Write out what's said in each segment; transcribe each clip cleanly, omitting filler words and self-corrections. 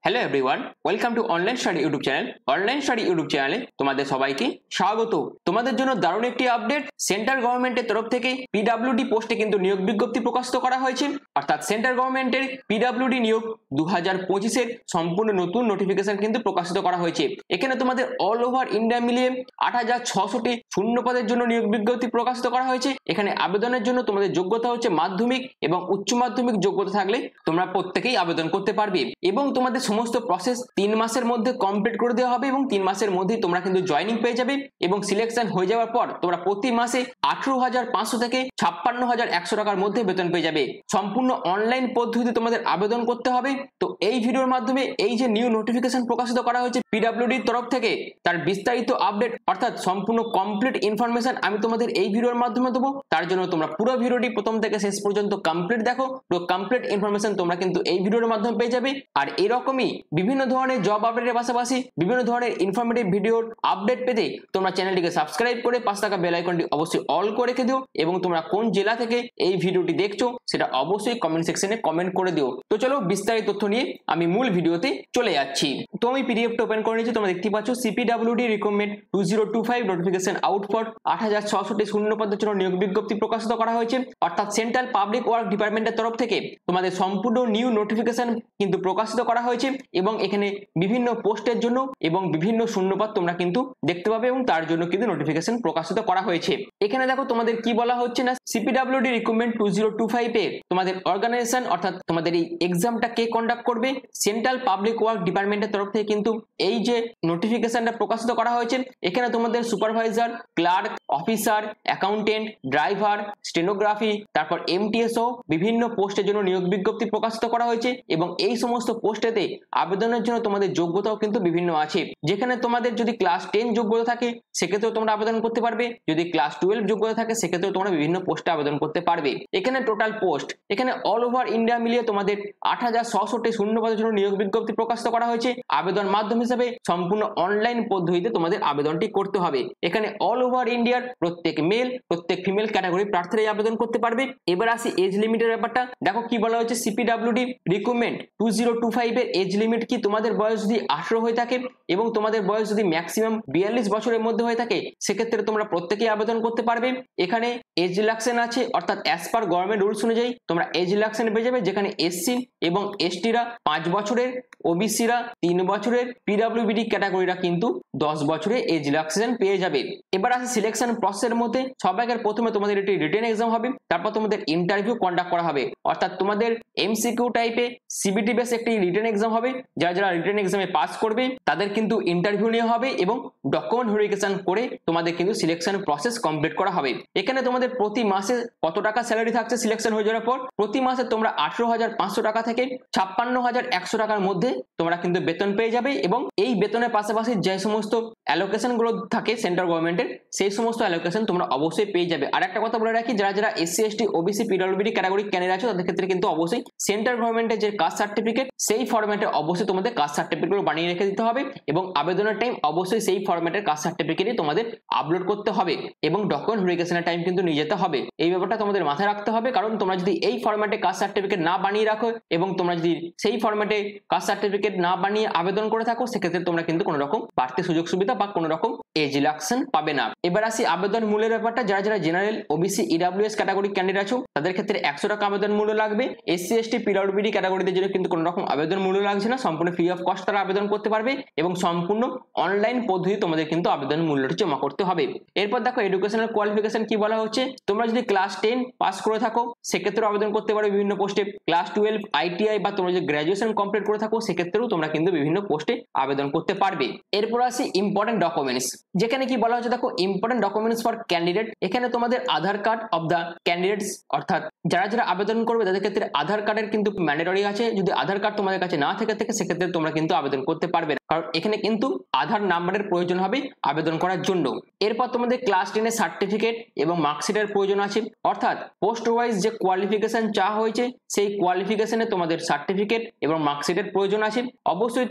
Hello everyone, welcome to online study YouTube channel. Online study YouTube চ্যানেলে তোমাদের সবাইকে স্বাগত। তোমাদের জন্য দারুণ একটি আপডেট। সেন্ট্রাল গভর্নমেন্টের তরফ থেকে পিডব্লিউডি পোস্টে কিন্তু নিয়োগ বিজ্ঞপ্তি প্রকাশিত করা হয়েছে। অর্থাৎ সেন্ট্রাল গভর্নমেন্টের পিডব্লিউডি নিয়োগ 2025-এর সম্পূর্ণ নতুন নোটিফিকেশন কিন্তু প্রকাশিত করা হয়েছে। এখানে তোমাদের অল ওভার ইন্ডিয়া মিলিয়ে 8,600টি শূন্য পদের জন্য নিয়োগ বিজ্ঞপ্তি প্রকাশিত করা হয়েছে। এখানে আবেদনের জন্য তোমাদের যোগ্যতা হচ্ছে মাধ্যমিক এবং উচ্চ মাধ্যমিক যোগ্যতা থাকলে তোমরা প্রত্যেকেই আবেদন করতে পারবে এবং তোমাদের সমস্ত প্রসেস 3 মাসের মধ্যে কমপ্লিট করে দেওয়া হবে এবং 3 মাসের মধ্যেই তোমরা কিন্তু জয়েনিং পেয়ে যাবে এবং সিলেকশন হয়ে যাওয়ার পর তোমরা প্রতি মাসে 18,500 থেকে 56,100 টাকার মধ্যে বেতন পেয়ে যাবে। সম্পূর্ণ অনলাইন পদ্ধতিতে তোমাদের আবেদন করতে হবে। তো এই ভিডিওর মাধ্যমে এই যে নিউ নোটিফিকেশন প্রকাশিত করা হয়েছে পিডব্লিউডির তরফ থেকে, তার বিস্তারিত আপডেট অর্থাৎ সম্পূর্ণ কমপ্লিট ইনফরমেশন আমি তোমাদের এই ভিডিওর মাধ্যমে দেবো। তার জন্য তোমরা পুরো ভিডিওটি প্রথম থেকে শেষ পর্যন্ত কমপ্লিট দেখো। পুরো কমপ্লিট ইনফরমেশন তোমরা কিন্তু এই ভিডিওর মাধ্যমে পেয়ে যাবে। আর এরকমই বিভিন্ন ধরনের জব আপডেটের পাশাপাশি বিভিন্ন ধরনের ইনফরমেটিভ ভিডিওর আপডেট পেতে তোমরা চ্যানেলটিকে সাবস্ক্রাইব করে পাশে থাকা বেল আইকনটি অবশ্যই অল করে রেখে দিও এবং তোমরা কোন জেলা থেকে এই ভিডিওটি দেখছো সেটা অবশ্যই কমেন্ট সেকশনে কমেন্ট করে দিও। তো চলো বিস্তারিত তথ্য নিয়ে আমি মূল ভিডিওতে চলে যাচ্ছি। তো আমি পিডিএফটা ওপেন করে নিয়েছি। তোমরা দেখতে পাচ্ছ CPWD recruitment 2025 notification out for 8,600টি শূন্য পদের জন্য নিয়োগ বিজ্ঞপ্তি প্রকাশিত করা হয়েছে। অর্থাৎ সেন্ট্রাল পাবলিক ওয়ার্ক ডিপার্টমেন্টের তরফ থেকে তোমাদের সম্পূর্ণ নিউ নোটিফিকেশন কিন্তু প্রকাশিত করা হয়েছে এবং এখানে বিভিন্ন পোস্টের জন্য এবং বিভিন্ন শূন্যপদ তোমরা কিন্তু দেখতে পাবে এবং তার জন্য কিন্তু নোটিফিকেশন প্রকাশিত করা হয়েছে। এখানে দেখো তোমাদের কি বলা হচ্ছে না, সিপিডব্লিউডি রিক্রুটমেন্ট 2025 এ তোমাদের অর্গানাইজেশন অর্থাৎ তোমাদের এই এক্সামটা কে কন্ডাক্ট করবে, সেন্ট্রাল পাবলিক ওয়ার্ক ডিপার্টমেন্টের তরফ থেকে কিন্তু এই যে নোটিফিকেশনটা প্রকাশিত করা হয়েছে। এখানে তোমাদের supervisor, clerk, officer, accountant, driver, stenography, তারপর এমটিএস ও বিভিন্ন পোস্টের জন্য নিয়োগ বিজ্ঞপ্তি প্রকাশিত করা হয়েছে এবং এই সমস্ত পোস্টেতে আবেদনের জন্য তোমাদের যোগ্যতাও কিন্তু বিভিন্ন আছে। যেখানে তোমাদের যদি ক্লাস 10 যোগ্যতা থাকে সেক্ষেত্রেও তোমরা আবেদন করতে পারবে, যদি ক্লাস 12 যোগ্যতা থাকে সেক্ষেত্রেও তোমরা বিভিন্ন পোস্টে আবেদন করতে পারবে। এখানে টোটাল পোস্ট এখানে অল ওভার ইন্ডিয়া মিলিয়ে তোমাদের 8,600টি শূন্য পদের জন্য নিয়োগ বিজ্ঞপ্তি প্রকাশিত করা হয়েছে। আবেদন মাধ্যম হিসেবে সম্পূর্ণ অনলাইন পদ্ধতিতে তোমাদের আবেদনটি করতে হবে। এখানে অল ওভার ইন্ডিয়ার প্রত্যেক মেল প্রত্যেক ফিমেল ক্যাটাগরি প্রার্থীরাই আবেদন করতে পারবে। এবার আসি এজ লিমিটের ব্যাপারটা। দেখো কি বলা হয়েছে, সিপিডব্লিউডি রিক্রুটমেন্ট 2025 এর এজ লিমিট কি, তোমাদের বয়স যদি 18 হয়ে থাকে এবং তোমাদের বয়স যদি ম্যাক্সিমাম 42 বছরের মধ্যে হয়ে থাকে সেক্ষেত্রে তোমরা প্রত্যেকেই আবেদন করতে পারবে। এখানে এজ রিল্যাক্সেশন আছে, অর্থাৎ অ্যাজ পার গভর্নমেন্ট রুলস অনুযায়ী তোমরা এজ রিল্যাক্সেশন পেয়ে যাবে, যেখানে এসসি এবং এসটিরা 5 বছরের, ওবিসিরা 3 বছরের, পিডব্লিউডি ক্যাটাগরিরা কিন্তু 10 বছরের এজ রিল্যাক্সেশন পেয়ে যাবে। এবার আসে সিলেকশন প্রসেসের মধ্যে। সবাইকে প্রথমে তোমাদের একটি রিটেন এক্সাম হবে, তারপর তোমাদের ইন্টারভিউ কন্ডাক্ট করা হবে। অর্থাৎ তোমাদের এমসিকিউ টাইপে সিবিটি বেস একটি রিটেন এক্সাম হবে। যারা যারা রিটেন এক্সামে পাস করবে তাদের কিন্তু ইন্টারভিউ নেওয়া হবে এবং ডকুমেন্ট ভেরিফিকেশন করে তোমাদের কিন্তু সিলেকশন প্রসেস কমপ্লিট করা হবে। এখানে তোমাদের প্রতি মাসে কত টাকা স্যালারি থাকছে সিলেকশন হয়ে যাওয়ার পর, প্রতি মাসে তোমরা 18,500 টাকা থেকে 56,100 টাকার মধ্যে তোমরা কিন্তু বেতন পেয়ে যাবে এবং এই বেতনের পাশাপাশি যে সমস্ত অ্যালোকেশন গুলো থাকে সেন্ট্রাল গভর্নমেন্টের সেই সমস্ত অ্যালোকেশন তোমরা অবশ্যই পেয়ে যাবে। আর একটা কথা বলে রাখি, যারা যারা SC ST OBC PWD category candidate আছে তাদের ক্ষেত্রে কিন্তু অবশ্যই সেন্ট্রাল গভর্নমেন্টের যে কাস্ট সার্টিফিকেট সেই ফরম্যাটে অবশ্যই তোমাদের কাস্ট সার্টিফিকেটগুলো বানিয়ে রেখে দিতে হবে এবং আবেদনের টাইম অবশ্যই সেই ফরম্যাটের কাস্ট সার্টিফিকেটই তোমাদের আপলোড করতে হবে এবং ডকুমেন্ট ভেরিফিকেশনের টাইম কিন্তু নিয়ে যেতে হবে। এই ব্যাপারটা তোমাদের মাথায় রাখতে হবে, কারণ তোমরা যদি এই ফরম্যাটে কাস্ট সার্টিফিকেট না বানিয়ে রাখো এবং তোমরা যদি সেই ফরম্যাটে কাস্ট সার্টিফিকেট না বানিয়ে আবেদন করে থাকো সেক্ষেত্রে তোমরা কিন্তু কোনো রকম বাড়তি সুযোগ সুবিধা বা কোনো রকম এজ রিল্যাক্সেশন পাবে না। এবার আসি আবেদন মূল্যের ব্যাপারটা। যারা যারা general, OBC, EWS category candidate আছো তাদের ক্ষেত্রে 100 টাকা আবেদন মূল্য লাগবে। এসসি এসটি পিডব্লিউডি ক্যাটাগরিদের জন্য কিন্তু কোনো রকম আবেদন মূল্য লাগছে না, সম্পূর্ণ ফ্রি অফ কস্ট তারা আবেদন করতে পারবে এবং সম্পূর্ণ অনলাইন পদ্ধতি তোমাদের কিন্তু আবেদন মূল্যটি জমা করতে হবে। এরপর দেখো এডুকেশনাল কোয়ালিফিকেশন কি বলা হচ্ছে। তোমরা যদি ক্লাস 10 পাস করে থাকো সেক্ষেত্রেও আবেদন করতে পারবে বিভিন্ন পোস্টে। ক্লাস 12 আইটিআই বা তোমরা যদি গ্রাজুয়েশন কমপ্লিট করে থাকো সেক্ষেত্রেও তোমরা কিন্তু বিভিন্ন পোস্টে আবেদন করতে পারবে। এরপর আসি ইম্পর্টেন্ট ডকুমেন্টস, যেখানে কি বলা হচ্ছে দেখো ইম্পর্টেন্ট ডকুমেন্টস ফর ক্যান্ডিডেট। এখানে তোমাদের আধার কার্ড অফ দ্য ক্যান্ডিডেটস, অর্থাৎ যারা যারা আবেদন করবে তাদের ক্ষেত্রে আধার কার্ডের কিন্তু ম্যান্ডেটরি আছে। যদি আধার কার্ড তোমাদের কাছে না থেকে সেক্ষেত্রে তোমরা কিন্তু আবেদন করতে পারবে না। কারণ এখানে কিন্তু আধার নাম্বারের প্রয়োজন হবে আবেদন করার জন্য। এরপর তোমাদের ক্লাস 10 সার্টিফিকেট এবং মার্কশিটের প্রয়োজন আছে, অর্থাৎ পোস্ট ওয়াইজ যে কোয়ালিফিকেশন চাওয়া হয়েছে সেই কোয়ালিফিকেশনে তোমাদের সার্টিফিকেট এবং মার্কশিটের প্রয়োজন আছে। অবশ্যই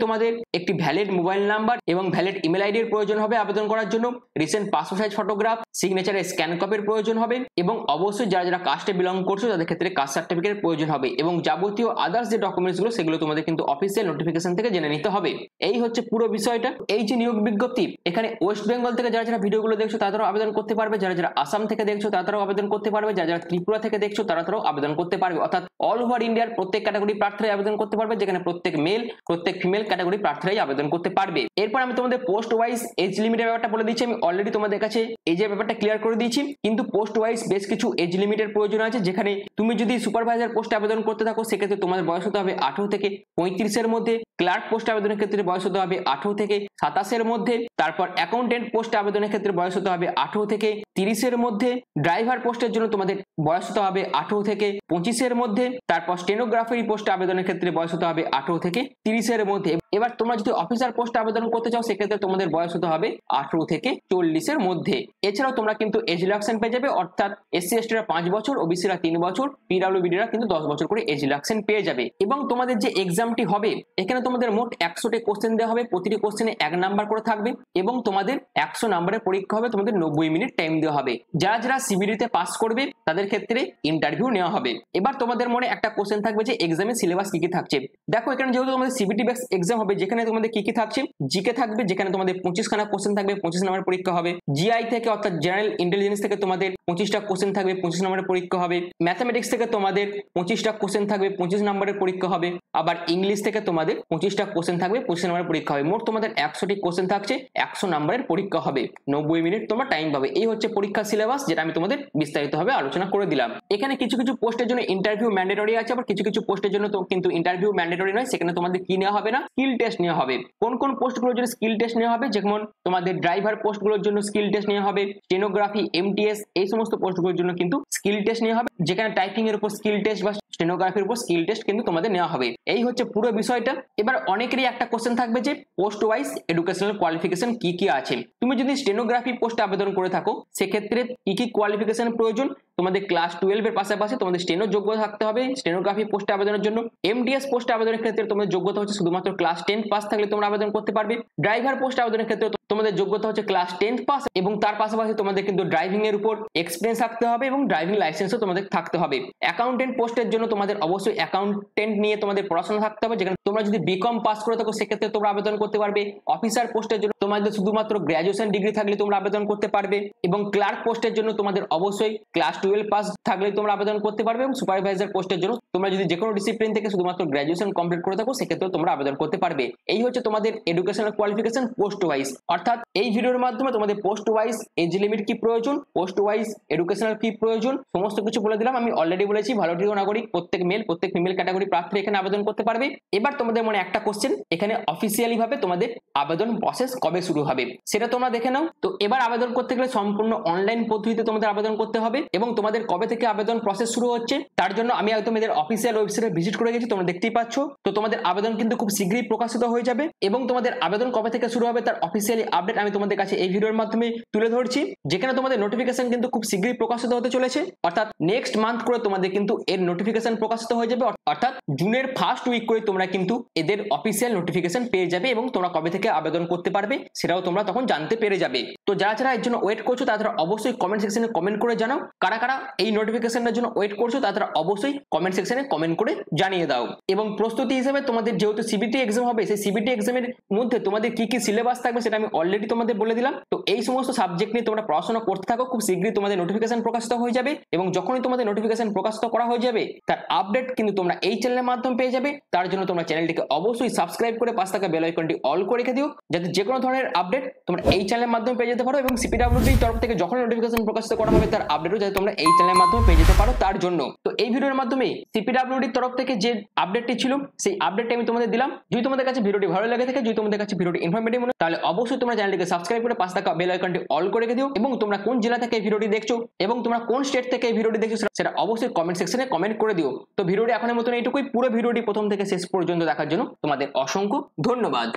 তোমাদের একটি ভ্যালিড মোবাইল নাম্বার এবং ভ্যালিড ইমেল আইডির প্রয়োজন হবে আবেদন করার জন্য। রিসেন্ট পাসপোর্ট সাইজ ফটোগ্রাফ, সিগনেচারের স্ক্যান কপির প্রয়োজন হবে এবং অবশ্যই যারা যারা কাস্টে বিলং করছো তাদের ক্ষেত্রে কাস্ট সার্টিফিকেটের প্রয়োজন হবে এবং যাবতীয় আদার্স যে ডকুমেন্টস গুলো সেগুলো তোমাদের কিন্তু অফিসিয়াল নোটিফিকেশন থেকে জেনে নিতে হবে। এই হচ্ছে পুরো বিষয়টা। এই যে নিয়োগ বিজ্ঞপ্তি, এখানে ওয়েস্ট বেঙ্গল থেকে যারা যারা ভিডিওগুলো দেখছো তারাও আবেদন করতে পারবে, যারা যারা আসাম থেকে দেখছো তারাও আবেদন করতে পারবে, যারা যারা ত্রিপুরা থেকে দেখছো তারাও আবেদন করতে পারবে। অর্থাৎ অল ওভার ইন্ডিয়ার প্রত্যেক ক্যাটাগরি প্রার্থীরাই আবেদন করতে পারবে, যেখানে প্রত্যেক মেল প্রত্যেক ফিমেল ক্যাটাগরি প্রার্থীরাই আবেদন করতে পারবে। এরপর আমি তোমাদের পোস্ট ওয়াইজ এজ লিমিটের ব্যাপারটা বলে দিচ্ছি। আমি অলরেডি তোমাদের কাছে এজের ব্যাপারটা ক্লিয়ার করে দিয়েছি, কিন্তু পোস্ট ওয়াইজ বেশ কিছু এজ লিমিটের প্রয়োজন আছে। যেখানে তুমি যদি সুপারভাইজার পোস্টে আবেদন করতে থাকো সেক্ষেত্রে তোমার বয়স হতে হবে 18 থেকে 35 মধ্যে, ক্লার্ক পোস্টে আবেদনের ক্ষেত্রে বয়স হতে হবে 18 থেকে 27 মধ্যে, তারপর অ্যাকাউন্টেন্ট পোস্টে আবেদনের ক্ষেত্রে বয়স হতে হবে 18 থেকে 30 মধ্যে, ড্রাইভার পোস্টের জন্য তোমাদের বয়স হতে হবে 18 থেকে 25 মধ্যে, তারপর স্টেনোগ্রাফারি পোস্টে আবেদনের ক্ষেত্রে বয়স হতে হবে 18 থেকে 30 মধ্যে। এবার তোমরা যদি অফিসার পোস্টে আবেদন করতে চাও সেক্ষেত্রে তোমাদের বয়স হতে হবে 18 থেকে 40 মধ্যে। এছাড়াও তোমরা কিন্তু এজ রিল্যাক্সেশন পেয়ে যাবে, অর্থাৎ এসসি এসটিরা 5 বছর, ওবিসিরা 3 বছর, পিডব্লিউডিরা কিন্তু 10 বছর করে এজ রিল্যাক্সেশন পেয়ে যাবে। এবং তোমাদের যে এক্সামটি হবে এখানে তোমাদের মোট 100টি কোশ্চেন দেওয়া হবে, প্রতিটি কোশ্চেনে 1 নাম্বার করে থাকবে এবং তোমাদের 100 নাম্বারের পরীক্ষা হবে, তোমাদের 90 মিনিট টাইম দেওয়া হবে। যারা যারা সিবিডিতে পাস করবে তাদের ক্ষেত্রে ইন্টারভিউ নেওয়া হবে। এবার তোমাদের মনে একটা কোশ্চেন থাকবে যে এক্সামের সিলেবাস কি কি থাকছে। দেখো এখানে যেহেতু তোমাদের সিবিটি বেস এক্সাম হবে, যেখানে তোমাদের কি কি থাকছে, জিকে থাকবে যেখানে তোমাদের 25খানা কোশ্চেন থাকবে, 25 নম্বরের পরীক্ষা হবে। জিআই থেকে অর্থাৎ জেনারেল ইন্টেলিজেন্স থেকে তোমাদের 25টা কোশ্চেন থাকবে, 25 নম্বরের পরীক্ষা হবে। ম্যাথমেটিক্স থেকে তোমাদের 25টা কোশ্চেন থাকবে, 25 নম্বরের পরীক্ষা হবে। আবার ইংলিশ থেকে তোমাদের 25টা কোশ্চেন থাকবে, 25 নম্বরের পরীক্ষা হবে। মোট তোমাদের 100টি কোশ্চেন থাকছে, 100 নম্বরের পরীক্ষা হবে, 90 মিনিট তোমরা টাইম পাবে। এই হচ্ছে পরীক্ষা সিলেবাস, যেটা আমি তোমাদের বিস্তারিতভাবে আলোচনা করে দিলাম। এখানে কিছু কিছু পোস্টের জন্য ইন্টারভিউ ম্যান্ডেটরি আছে, আবার কিছু কিছু পোস্টের জন্য তো কিন্তু ইন্টারভিউ ম্যান্ডেটরি নয়, সেখানে তোমাদের কি নেওয়া হবে না, স্কিল টেস্ট নেওয়া হবে। কোন কোন পোস্টগুলোর জন্য স্কিল টেস্ট নেওয়া হবে, যেমন তোমাদের ড্রাইভার পোস্টগুলোর জন্য স্কিল টেস্ট নেওয়া হবে, স্টেনোগ্রাফি, এমটিএস এই সমস্ত পোস্টগুলোর জন্য কিন্তু স্কিল টেস্ট নেওয়া হবে, যেখানে টাইপিং এর উপর স্কিল টেস্ট বা স্টেনোগ্রাফির উপর স্কিল টেস্ট কিন্তু তোমাদের নেওয়া হবে। এই হচ্ছে পুরো বিষয়টা। এবার অনেকেরই একটা কোশ্চেন থাকবে যে পোস্ট ওয়াইজ এডুকেশনাল কোয়ালিফিকেশন কি কি আছে। তুমি যদি স্টেনোগ্রাফি পোস্টে আবেদন করে থাকো সেক্ষেত্রে কি কি কোয়ালিফিকেশন প্রয়োজন, তোমাদের ক্লাস 12 এর পাশাপাশি তোমাদের স্টেনো যোগ্যতা থাকতে হবে স্টেনোগ্রাফি পোস্টে আবেদনের জন্য। এমডিএস পোস্টে আবেদনের ক্ষেত্রে তোমাদের যোগ্যতা হচ্ছে শুধুমাত্র ক্লাস 10 পাস থাকলে তোমরা আবেদন করতে পারবে। ড্রাইভার পোস্টে আবেদনের ক্ষেত্রে তোমাদের যোগ্যতা হচ্ছে ক্লাস 10 পাস এবং তার পাশাপাশি তোমাদের কিন্তু ড্রাইভিং এর উপর এক্সপিরিয়েন্স থাকতে হবে এবং ড্রাইভিং লাইসেন্সও তোমাদের থাকতে হবে। অ্যাকাউন্টেন্ট পোস্টের জন্য তোমাদের অবশ্যই অ্যাকাউন্টেন্ট নিয়ে তোমাদের পড়াশোনা থাকতে হবে, যেখানে তোমরা যদি বিকম পাস করে থাকো সেক্ষেত্রে তোমরা আবেদন করতে পারবে। অফিসার পোস্টের জন্য তোমাদের শুধুমাত্র গ্র্যাজুয়েশন ডিগ্রি থাকলে তোমরা আবেদন করতে পারবে এবং ক্লার্ক পোস্টের জন্য তোমাদের অবশ্যই ক্লাস 12 পাস থাকলে তোমরা আবেদন করতে পারবে এবং সুপারভাইজার পোস্টের জন্য তোমরা যদি যে কোনো ডিসিপ্লিন থেকে শুধুমাত্র গ্র্যাজুয়েশন কমপ্লিট করে থাকো সেক্ষেত্রে তোমরা আবেদন করতে পারবে। এই হচ্ছে তোমাদের এডুকেশনাল কোয়ালিফিকেশন পোস্ট ওয়াইজ। অর্থাৎ এই ভিডিওর মাধ্যমে তোমাদের পোস্ট ওয়াইজ এজ লিমিট কি প্রয়োজন, পোস্ট ওয়াইজ এডুকেশনাল কি প্রয়োজন, সমস্ত কিছু বলে দিলাম। আমি অলরেডি বলেছি ভারতীয় নাগরিক প্রত্যেক মেল প্রত্যেক ফিমেল ক্যাটাগরি প্রার্থী এখানে আবেদন করতে পারবে। এবার তোমাদের মনে একটা কোশ্চেন, এখানে অফিসিয়ালি ভাবে তোমাদের আবেদন প্রসেস কবে শুরু হবে সেটা তোমরা দেখে নাও। তো এবার আবেদন করতে গেলে সম্পূর্ণ অনলাইন পদ্ধতিতে তোমাদের আবেদন করতে হবে এবং তোমাদের কবে থেকে আবেদন প্রসেস শুরু হচ্ছে তার জন্য আমি একদম এদের অফিসিয়াল ওয়েবসাইটে ভিজিট করে গেছি, তোমরা দেখতেই পাচ্ছ। তো তোমাদের আবেদন কিন্তু খুব শীঘ্রই প্রকাশিত হয়ে যাবে এবং তোমাদের আবেদন কবে থেকে শুরু হবে তার অফিসিয়ালি আপডেট আমি তোমাদের কাছে এই ভিডিওর মাধ্যমে তুলে ধরছি, যেখানে তোমাদের নোটিফিকেশন কিন্তু খুব শীঘ্রই প্রকাশিত হতে চলেছে। অর্থাৎ নেক্সট মান্থ করে তোমাদের কিন্তু এর নোটিফিকেশন প্রকাশিত হয়ে যাবে, অর্থাৎ জুনের ফার্স্ট উইক করে তোমরা কিন্তু এদের অফিসিয়াল নোটিফিকেশন পেয়ে যাবে এবং তোমরা কবে থেকে আবেদন করতে পারবে সেটাও তোমরা তখন জানতে পেরে যাবে। তো যারা যারা এর জন্য ওয়েট করছো তারা অবশ্যই কমেন্ট সেকশনে কমেন্ট করে জানাও, কারা কারা এই নোটিফিকেশনের জন্য ওয়েট করছো তারা অবশ্যই কমেন্ট সেকশনে কমেন্ট করে জানিয়ে দাও। এবং প্রস্তুতি হিসেবে তোমাদের যেহেতু সিবিটি এক্সাম হবে সেই সিবিটি এক্সামের মধ্যে তোমাদের কি কি সিলেবাস থাকবে সেটা আমি অলরেডি তোমাদের বলে দিলাম। তো এই সমস্ত সাবজেক্ট নিয়ে তোমরা পড়াশোনা করতে থাকো, খুব শীঘ্রই তোমাদের নোটিফিকেশন প্রকাশিত হয়ে যাবে এবং যখনই তোমাদের নোটিফিকেশন প্রকাশিত করা হয়ে যাবে তার আপডেট কিন্তু তোমরা এই চ্যানেলের মাধ্যমে পেয়ে যাবে। তার জন্য তোমরা চ্যানেলটিকে অবশ্যই সাবস্ক্রাইব করে পাশে থাকা বেল আইকনটি অল করে রেখে দিও, যাতে যে কোনো ধরনের আপডেট তোমরা এই চ্যানেলের মাধ্যমে পেয়ে যেতে পারো এবং সিপিডব্লিউডির তরফ থেকে যখন নোটিফিকেশন প্রকাশিত করা হবে তার আপডেটও যাতে তোমরা এই চ্যানেলের মাধ্যমে পেয়ে যেতে পারো। তার জন্য তো এই ভিডিওর মাধ্যমে সিপিডব্লিউডির তরফ থেকে যে আপডেটটি ছিল সেই আপডেটটি আমি তোমাদের দিলাম। যদি তোমাদের কাছে ভিডিওটি ভালো লাগে থাকে, যদি তোমাদের কাছে ভিডিওটি ইনফরমেটিভ মনে তাহলে অবশ্যই তোমরা চ্যানেলটিকে সাবস্ক্রাইব করে পাশে থাকা বেল আইকনটি অল করে রেখে দিও এবং তোমরা কোন জেলা থেকে এই ভিডিওটি দেখছো এবং তোমরা কোন স্টেট থেকে এই ভিডিওটি দেখছো সেটা অবশ্যই কমেন্ট সেকশনে কমেন্ট করে দিও। তো ভিডিওটি এখনের মতন এইটুকুই। পুরো ভিডিওটি প্রথম থেকে শেষ পর্যন্ত দেখার জন্য তোমাদের অসংখ্য ধন্যবাদ।